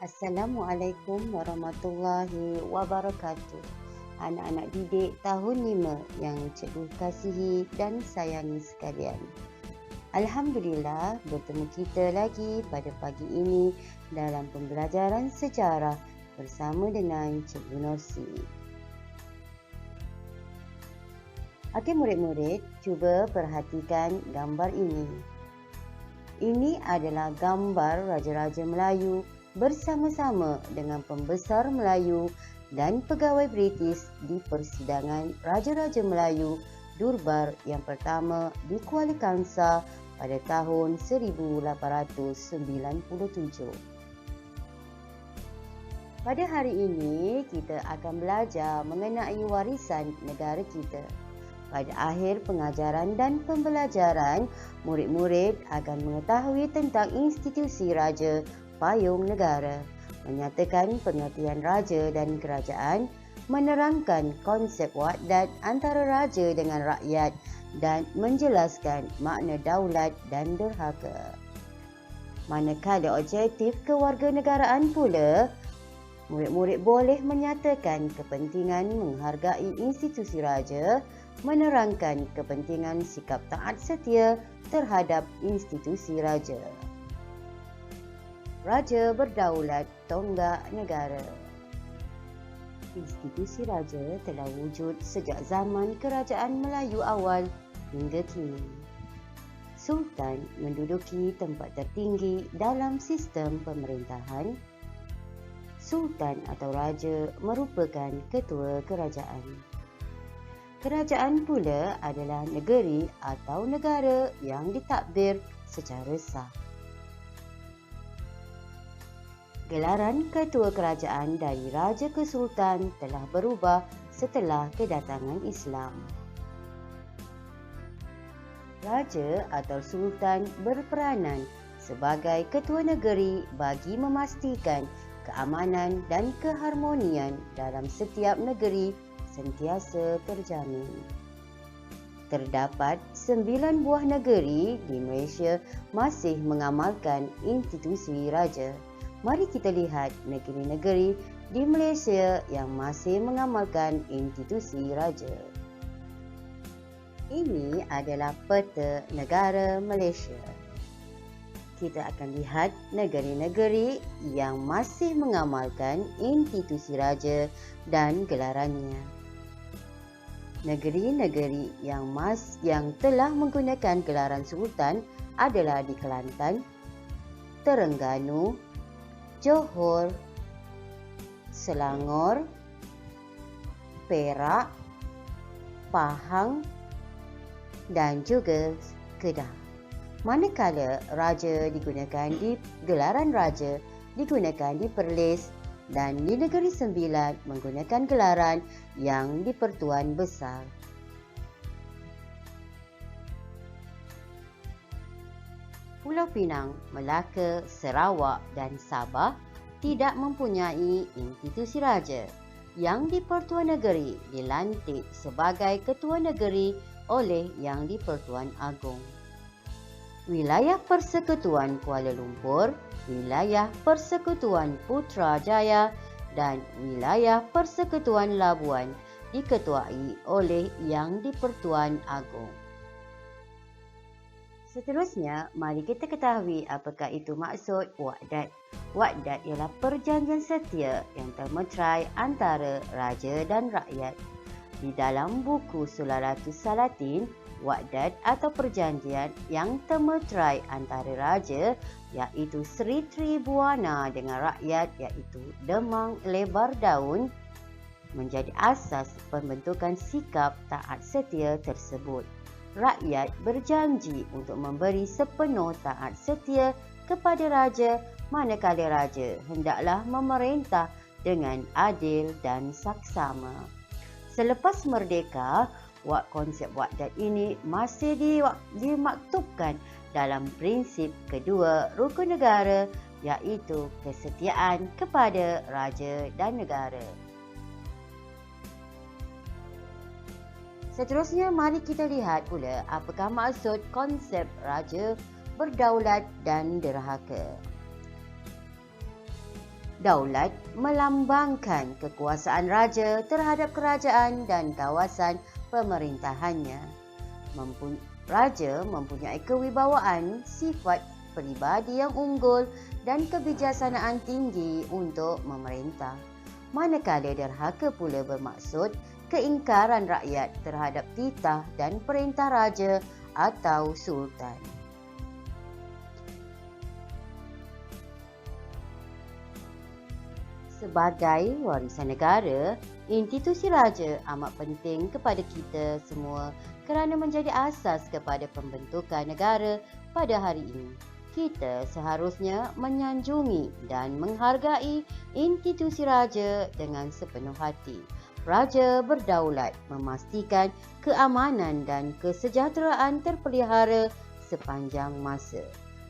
Assalamualaikum warahmatullahi wabarakatuh. Anak-anak didik tahun 5 yang cikgu kasihi dan sayangi sekalian. Alhamdulillah bertemu kita lagi pada pagi ini dalam pembelajaran sejarah bersama dengan Cikgu Norsi. Okey murid-murid, cuba perhatikan gambar ini. Ini adalah gambar Raja-Raja Melayu bersama-sama dengan pembesar Melayu dan pegawai British di persidangan Raja-Raja Melayu Durbar yang pertama di Kuala Kangsar pada tahun 1897. Pada hari ini, kita akan belajar mengenai warisan negara kita. Pada akhir pengajaran dan pembelajaran, murid-murid akan mengetahui tentang institusi raja payung negara, menyatakan pengertian raja dan kerajaan, menerangkan konsep wahdat antara raja dengan rakyat dan menjelaskan makna daulat dan derhaka. Manakala objektif kewarganegaraan pula, murid-murid boleh menyatakan kepentingan menghargai institusi raja, menerangkan kepentingan sikap taat setia terhadap institusi raja. Raja berdaulat tonggak negara. Institusi raja telah wujud sejak zaman kerajaan Melayu awal hingga kini. Sultan menduduki tempat tertinggi dalam sistem pemerintahan. Sultan atau raja merupakan ketua kerajaan. Kerajaan pula adalah negeri atau negara yang ditadbir secara sah. Gelaran ketua kerajaan dari raja ke sultan telah berubah setelah kedatangan Islam. Raja atau sultan berperanan sebagai ketua negeri bagi memastikan keamanan dan keharmonian dalam setiap negeri sentiasa terjamin. Terdapat 9 buah negeri di Malaysia masih mengamalkan institusi raja. Mari kita lihat negeri-negeri di Malaysia yang masih mengamalkan institusi raja. Ini adalah peta negara Malaysia. Kita akan lihat negeri-negeri yang masih mengamalkan institusi raja dan gelarannya. Negeri-negeri yang telah menggunakan gelaran sultan adalah di Kelantan, Terengganu, Johor, Selangor, Perak, Pahang dan juga Kedah. Manakala gelaran raja digunakan di Perlis dan di Negeri Sembilan menggunakan gelaran yang di Pertuan Besar. Pulau Pinang, Melaka, Sarawak dan Sabah tidak mempunyai institusi raja. Yang di Pertuan Negeri dilantik sebagai ketua negeri oleh Yang di Pertuan Agong. Wilayah Persekutuan Kuala Lumpur, Wilayah Persekutuan Putrajaya dan Wilayah Persekutuan Labuan diketuai oleh Yang di Pertuan Agong. Seterusnya, mari kita ketahui apakah itu maksud wahdat. Wahdat ialah perjanjian setia yang termeterai antara raja dan rakyat. Di dalam buku Sulalatus Salatin, wahdat atau perjanjian yang termeterai antara raja iaitu Sri Tribuana dengan rakyat iaitu Demang Lebar Daun menjadi asas pembentukan sikap taat setia tersebut. Rakyat berjanji untuk memberi sepenuh taat setia kepada raja manakala raja hendaklah memerintah dengan adil dan saksama. Selepas merdeka, konsep wahdat ini masih dimaktubkan dalam prinsip kedua rukun negara iaitu kesetiaan kepada raja dan negara. Seterusnya, mari kita lihat pula apakah maksud konsep raja berdaulat dan derhaka. Daulat melambangkan kekuasaan raja terhadap kerajaan dan kawasan pemerintahannya. Raja mempunyai kewibawaan, sifat peribadi yang unggul dan kebijaksanaan tinggi untuk memerintah. Manakala derhaka pula bermaksud keingkaran rakyat terhadap titah dan perintah raja atau sultan. Sebagai warisan negara, institusi raja amat penting kepada kita semua kerana menjadi asas kepada pembentukan negara pada hari ini. Kita seharusnya menyanjungi dan menghargai institusi raja dengan sepenuh hati. Raja berdaulat memastikan keamanan dan kesejahteraan terpelihara sepanjang masa.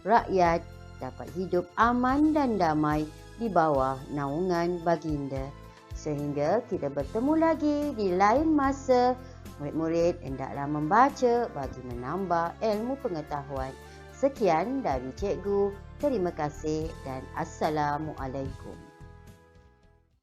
Rakyat dapat hidup aman dan damai di bawah naungan baginda. Sehingga kita bertemu lagi di lain masa, murid-murid hendaklah membaca bagi menambah ilmu pengetahuan. Sekian dari cikgu, terima kasih dan Assalamualaikum.